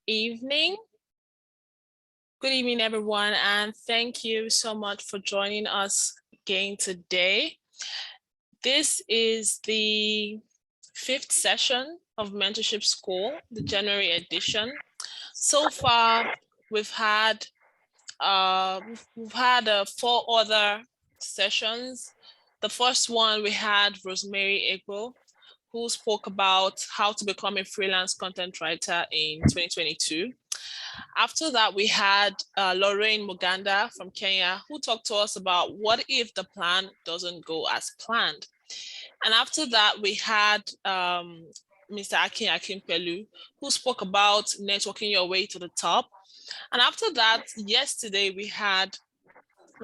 evening. Good evening, everyone, and thank you so much for joining us again today. This is the 5th session of Mentorship School, the January edition. So far, we've had 4 other sessions. The first one, we had Rosemary Egbo, who spoke about how to become a freelance content writer in 2022. After that, we had Lorraine Muganda from Kenya, who talked to us about what if the plan doesn't go as planned. And after that, we had Mr. Akin Akinpelu, who spoke about networking your way to the top. And after that, yesterday, we had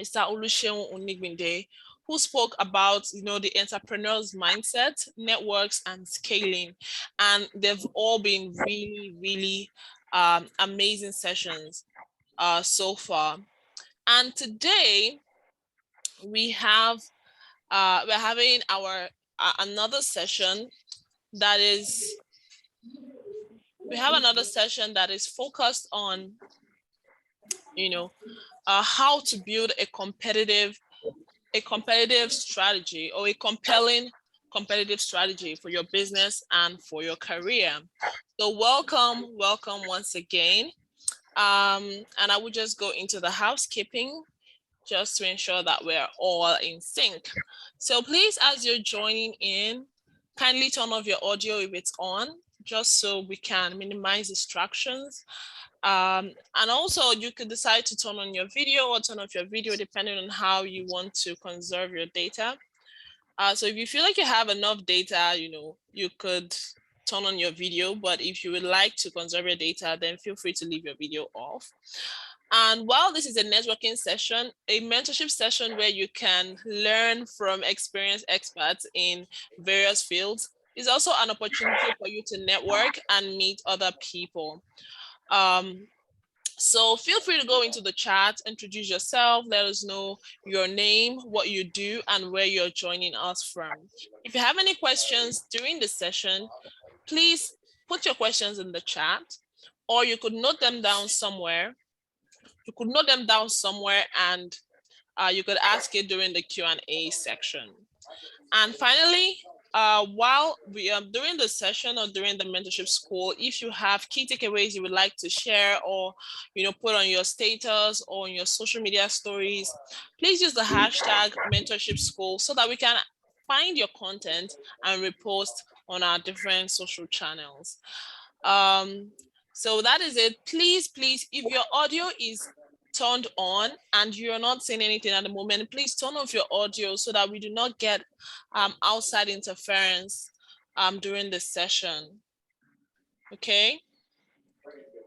Mr. Oluseun Onigbinde, who spoke about, the entrepreneur's mindset, networks, and scaling. And they've all been really, really amazing sessions so far. And today we're having our another session that is focused on how to build a competitive strategy, or a compelling competitive strategy for your business and for your career. So welcome once again. And I will just go into the housekeeping just to ensure that we're all in sync. So please, as you're joining in, kindly turn off your audio if it's on, just so we can minimize distractions. And also you could decide to turn on your video or turn off your video depending on how you want to conserve your data. So if you feel like you have enough data, you could turn on your video, but if you would like to conserve your data, then feel free to leave your video off. And while this is a networking session, a mentorship session where you can learn from experienced experts in various fields, is also an opportunity for you to network and meet other people. So feel free to go into the chat, introduce yourself, let us know your name, what you do, and where you're joining us from. If you have any questions during the session, please put your questions in the chat, or you could note them down somewhere. And you could ask it during the Q&A section. And finally, while we are during the session or during the mentorship school, if you have key takeaways you would like to share, or put on your status or on your social media stories, please use the hashtag mentorship school so that we can find your content and repost on our different social channels. So that is it. Please, if your audio is turned on and you're not saying anything at the moment, please turn off your audio so that we do not get outside interference during the session. Okay.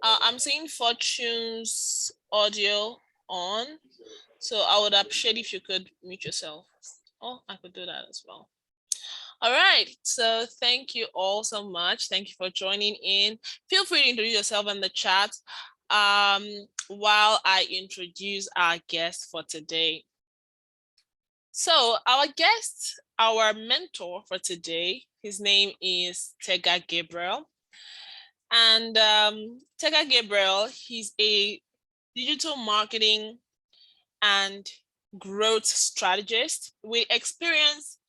I'm seeing Fortune's audio on, so I would appreciate if you could mute yourself. Oh, I could do that as well. All right, so thank you all so much. Thank you for joining in. Feel free to introduce yourself in the chat while I introduce our guest for today. So our mentor for today, his name is Tega Gabriel. And Tega Gabriel, he's a digital marketing and growth strategist with experience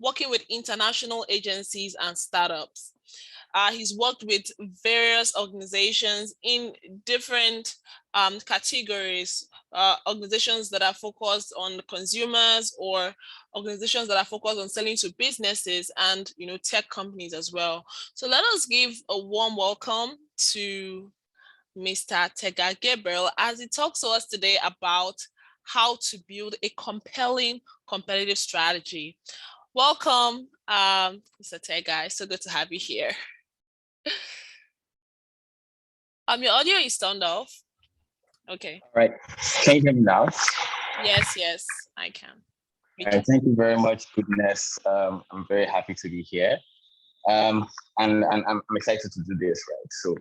working with international agencies and startups. He's worked with various organizations in different categories, organizations that are focused on consumers, or organizations that are focused on selling to businesses, and tech companies as well. So let us give a warm welcome to Mr. Tega Gabriel as he talks to us today about how to build a compelling competitive strategy. Welcome, Mr. Tega. It's so good to have you here. Your audio is turned off. Okay. All right. Can you hear me now? Yes, I can. All right. Thank you very much, Goodness. I'm very happy to be here. And I'm excited to do this, right? So,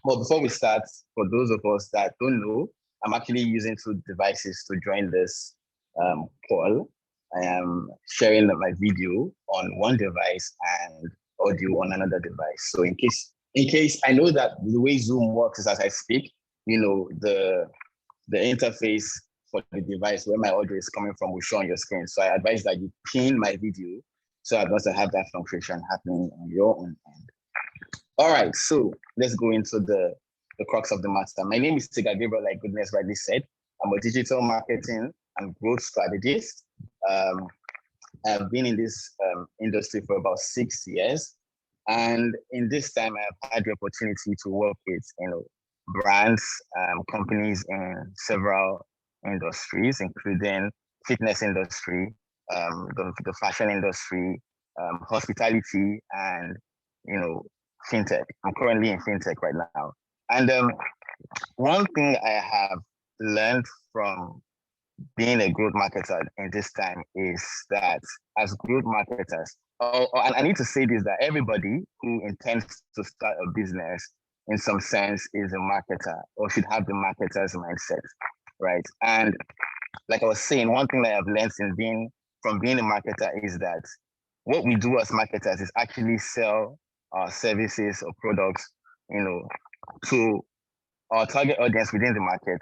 well, before we start, for those of us that don't know, I'm actually using 2 devices to join this call. I am sharing my video on one device and audio on another device. So in case in case I know that the way Zoom works is as I speak, the interface for the device where my audio is coming from will show on your screen. So I advise that you pin my video so I also have that function happening on your own end. All right, so let's go into the crux of the matter. My name is Tega Gabriel, like Goodness rightly said. I'm a digital marketing and growth strategist. I've been in this industry for about 6 years. And in this time, I've had the opportunity to work with, brands, companies in several industries, including fitness industry, the fashion industry, hospitality, and, fintech. I'm currently in fintech right now. And one thing I have learned from being a growth marketer in this time is that as growth marketers, and I need to say this, that everybody who intends to start a business in some sense is a marketer or should have the marketer's mindset, right? And like I was saying, one thing that I've learned from being a marketer is that what we do as marketers is actually sell our services or products, to our target audience within the market,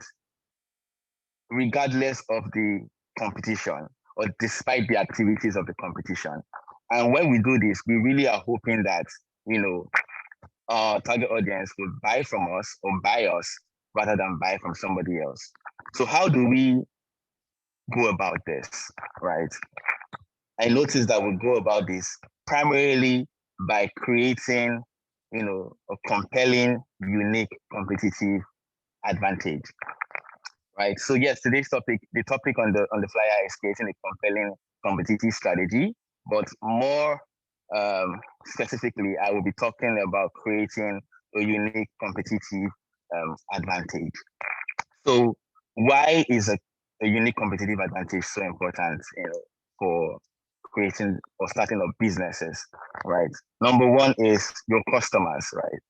regardless of the competition or despite the activities of the competition. And when we do this, we really are hoping that, our target audience will buy from us or buy us rather than buy from somebody else. So how do we go about this, right? I noticed that we go about this primarily by creating, a compelling, unique, competitive advantage. Right. So yes, today's topic, the topic on the flyer is creating a compelling competitive strategy, but more specifically, I will be talking about creating a unique competitive advantage. So why is a unique competitive advantage so important, for creating or starting up businesses, right? Number one is your customers, right?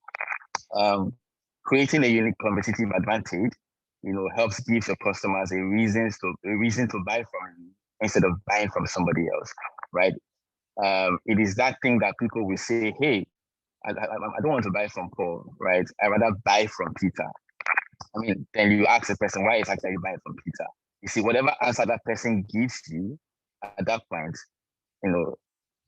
Creating a unique competitive advantage, helps give your customers a reason to buy from you instead of buying from somebody else, right? It is that thing that people will say, hey, I don't want to buy from Paul, right? I rather buy from Peter. I mean, then you ask the person why is actually buying from Peter. You see, whatever answer that person gives you at that point,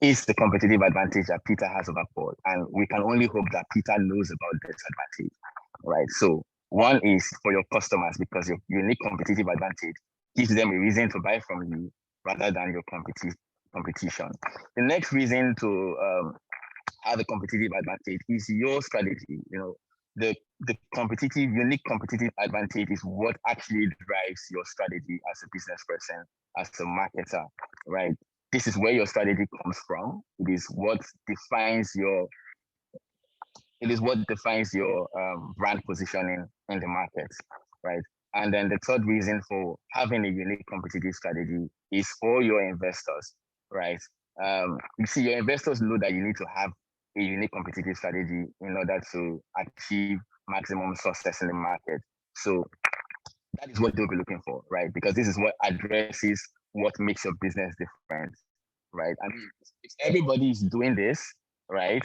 is the competitive advantage that Peter has over Paul. And we can only hope that Peter knows about this advantage, right? So one is for your customers, because your unique competitive advantage gives them a reason to buy from you rather than your competition. The next reason to have a competitive advantage is your strategy. The unique competitive advantage is what actually drives your strategy as a business person, as a marketer, right? This is where your strategy comes from. It is what defines your brand positioning in the market, right? And then the third reason for having a unique competitive strategy is for your investors, right? You see, your investors know that you need to have a unique competitive strategy in order to achieve maximum success in the market. So that is what they'll be looking for, right? Because this is what addresses what makes your business different, right? I mean, if everybody is doing this, right?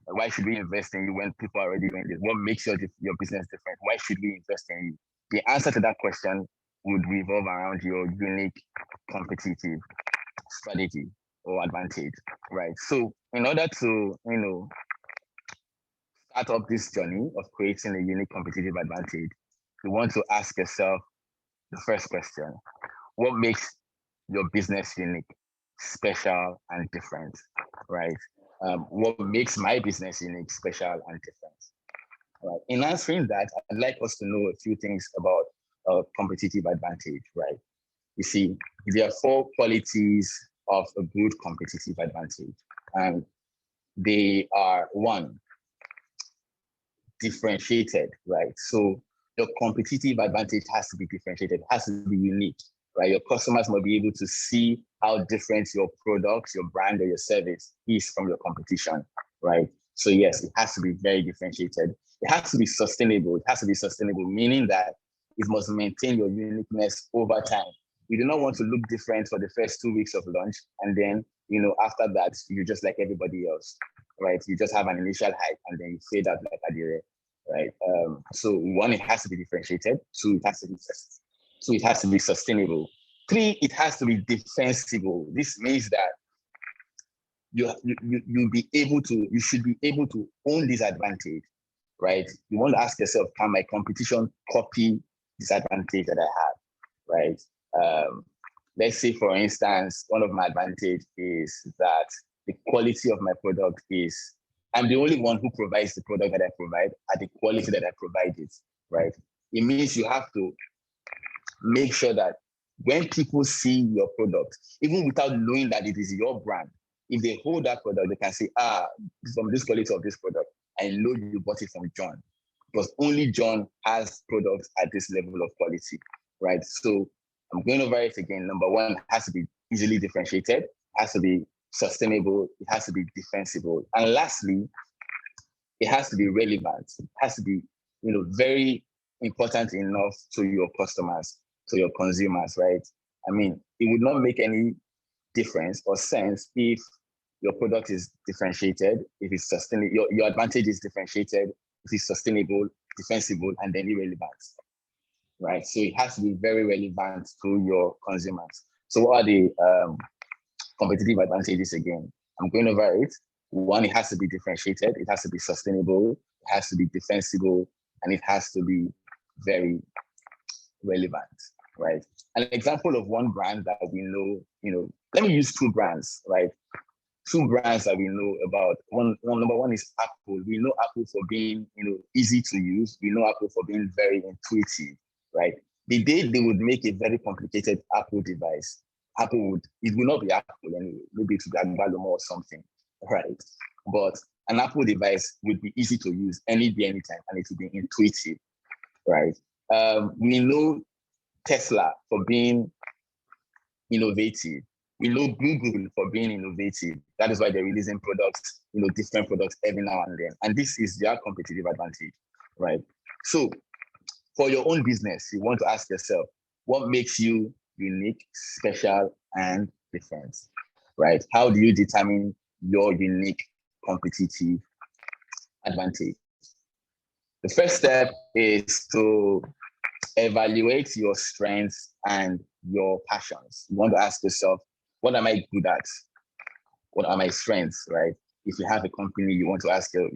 Why should we invest in you when people are already doing this? What makes your business different? Why should we invest in you? The answer to that question would revolve around your unique competitive strategy or advantage, right? So in order to, start up this journey of creating a unique competitive advantage, you want to ask yourself the first question: what makes your business unique, special, and different, right? What makes my business unique, special, and different? Right. In answering that, I'd like us to know a few things about competitive advantage, right? You see, there are 4 qualities of a good competitive advantage, and they are: 1, differentiated, right? So your competitive advantage has to be differentiated, has to be unique, right? Your customers must be able to see how different your product, your brand, or your service is from your competition, right? So yes, it has to be very differentiated. It has to be sustainable. It has to be sustainable, meaning that it must maintain your uniqueness over time. You do not want to look different for the first 2 weeks of launch and then after that, you're just like everybody else, right? You just have an initial hype and then you fade out like Adire, right? So one, it has to be differentiated. Two, it has to be sustainable. Three, it has to be defensible. This means that you should be able to own this advantage, right? You want to ask yourself, can my competition copy this advantage that I have, right? Let's say, for instance, one of my advantage is that the quality of my product I'm the only one who provides the product that I provide at the quality that I provide it, right? It means you have to make sure that when people see your product, even without knowing that it is your brand, if they hold that product, they can say, from this quality of this product, I know you bought it from John, because only John has products at this level of quality, right? So I'm going over it again. Number one, it has to be easily differentiated, it has to be sustainable, it has to be defensible. And lastly, it has to be relevant. It has to be, very important enough to your customers, to your consumers, right? I mean, it would not make any difference or sense if your product is differentiated, if it's sustainable, your advantage is differentiated, if it's sustainable, defensible, and then irrelevant, right? So it has to be very relevant to your consumers. So what are the competitive advantages again? I'm going over it. One, it has to be differentiated, it has to be sustainable, it has to be defensible, and it has to be very relevant, right? An example of one brand that we know, let me use two brands, right? Two brands that we know about. Number one is Apple. We know Apple for being, easy to use. We know Apple for being very intuitive, right? The day they would make a very complicated Apple device, it will not be Apple anyway. Maybe it would be Agbaloma or something, right? But an Apple device would be easy to use any day, anytime, and it would be intuitive, right? We know Tesla for being innovative. We know Google for being innovative. That is why they're releasing products, different products every now and then. And this is their competitive advantage, right? So for your own business, you want to ask yourself, what makes you unique, special, and different, right? How do you determine your unique competitive advantage? The first step is to evaluate your strengths and your passions. You want to ask yourself, what am I good at? What are my strengths, right? If you have a company, you want to ask your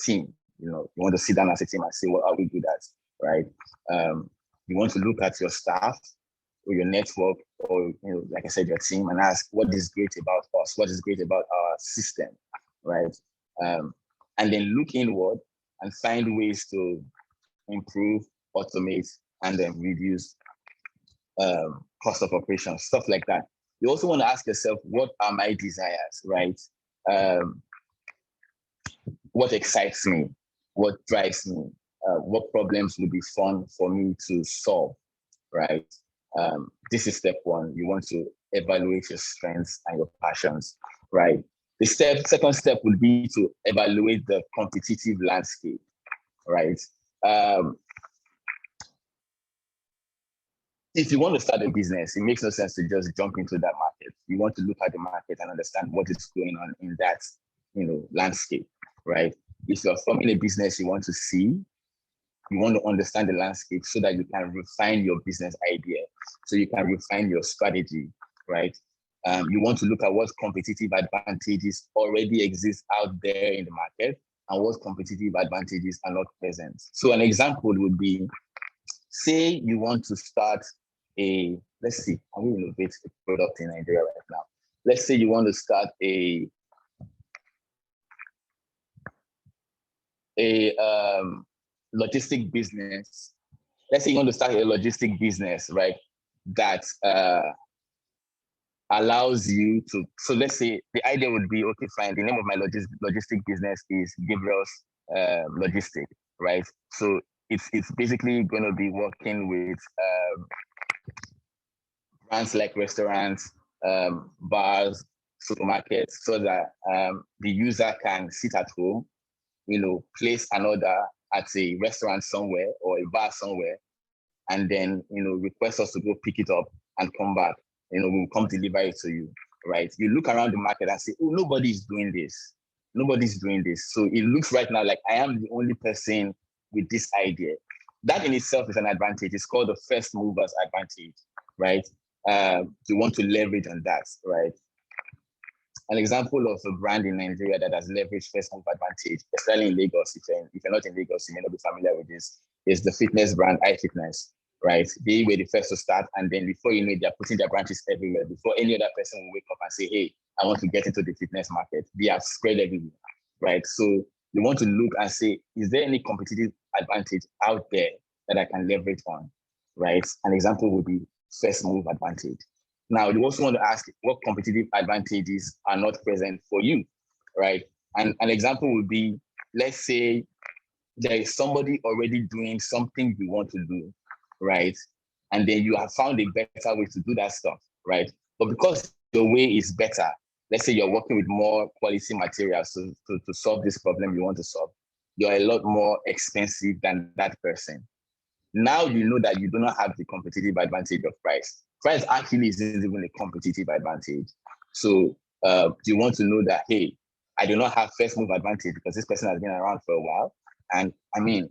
team, you want to sit down as a team and say, what are we good at, right? You want to look at your staff or your network or, like I said, your team and ask, what is great about us? What is great about our system, right? And then look inward and find ways to improve, automate, and then reduce cost of operations, stuff like that. You also want to ask yourself, what are my desires, right? What excites me? What drives me? What problems would be fun for me to solve, right? This is step one. You want to evaluate your strengths and your passions, right? The second step would be to evaluate the competitive landscape, right? If you want to start a business, it makes no sense to just jump into that market. You want to look at the market and understand what is going on in that, landscape, right? If you're forming a business you want to see, you want to understand the landscape so that you can refine your business idea, so you can refine your strategy, right? You want to look at what competitive advantages already exist out there in the market and what competitive advantages are not present. So an example would be, say you want to start let's see, can we innovate a product in Nigeria right now? Let's say you want to start a logistic business. Let's say you want to start a logistic business, right? That allows you to, so let's say the idea would be, okay, fine, the name of my logistic business is Gabriel's Logistic, right? So it's basically going to be working with brands like restaurants, bars, supermarkets, so that the user can sit at home, place an order at a restaurant somewhere or a bar somewhere, and then, request us to go pick it up and come back. We'll come deliver it to you, right? You look around the market and say, oh, nobody's doing this. Nobody's doing this. So it looks right now like I am the only person with this idea. That in itself is an advantage. It's called the first movers advantage, right? You want to leverage on that, right? An example of a brand in Nigeria that has leveraged first move advantage, especially in Lagos, if you're not in Lagos, you may not be familiar with this, is the fitness brand iFitness, right? They were the first to start, and then before you know it, they're putting their branches everywhere. Before any other person will wake up and say, hey, I want to get into the fitness market, they have spread everywhere, right? So you want to look and say, is there any competitive advantage out there that I can leverage on, right? An example would be first move advantage. Now, you also want to ask what competitive advantages are not present for you, right? And an example would be, let's say there is somebody already doing something you want to do, right? And then you have found a better way to do that stuff, right? But because your way is better, let's say you're working with more quality materials to solve this problem you want to solve, you're a lot more expensive than that person. Now you know that you do not have the competitive advantage of price. Price actually isn't even a competitive advantage. So you want to know that, hey, I do not have first move advantage because this person has been around for a while. And I mean,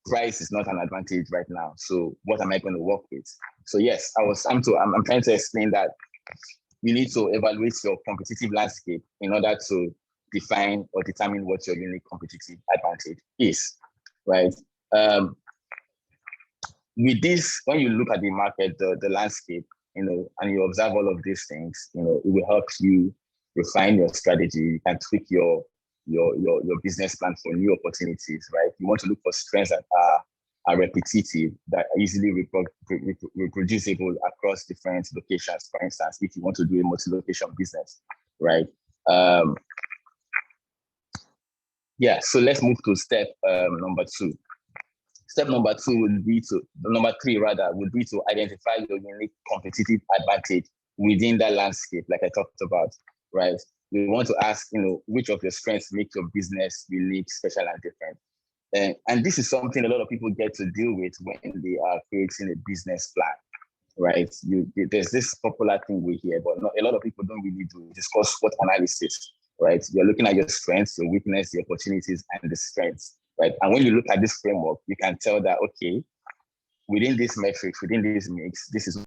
price is not an advantage right now. So what am I going to work with? So yes, I'm trying to explain that you need to evaluate your competitive landscape in order to define or determine what your unique competitive advantage is, right? With this, when you look at the market, the landscape, and you observe all of these things, it will help you refine your strategy. You can tweak your business plan for new opportunities, right? You want to look for strengths that are repetitive, that are easily reproducible across different locations. For instance, if you want to do a multi-location business, right? Yeah, so let's move to step number 2. Step number 3 would be to identify your unique competitive advantage within that landscape, like I talked about, right? We want to ask, which of your strengths make your business unique, special, and different. And this is something a lot of people get to deal with when they are creating a business plan, right? There's this popular thing we hear, but a lot of people don't really do. It's called SWOT analysis, right? You're looking at your strengths, your weakness, the opportunities, and the strengths. Right. And when you look at this framework, you can tell that, okay, within this metrics, within this mix, this is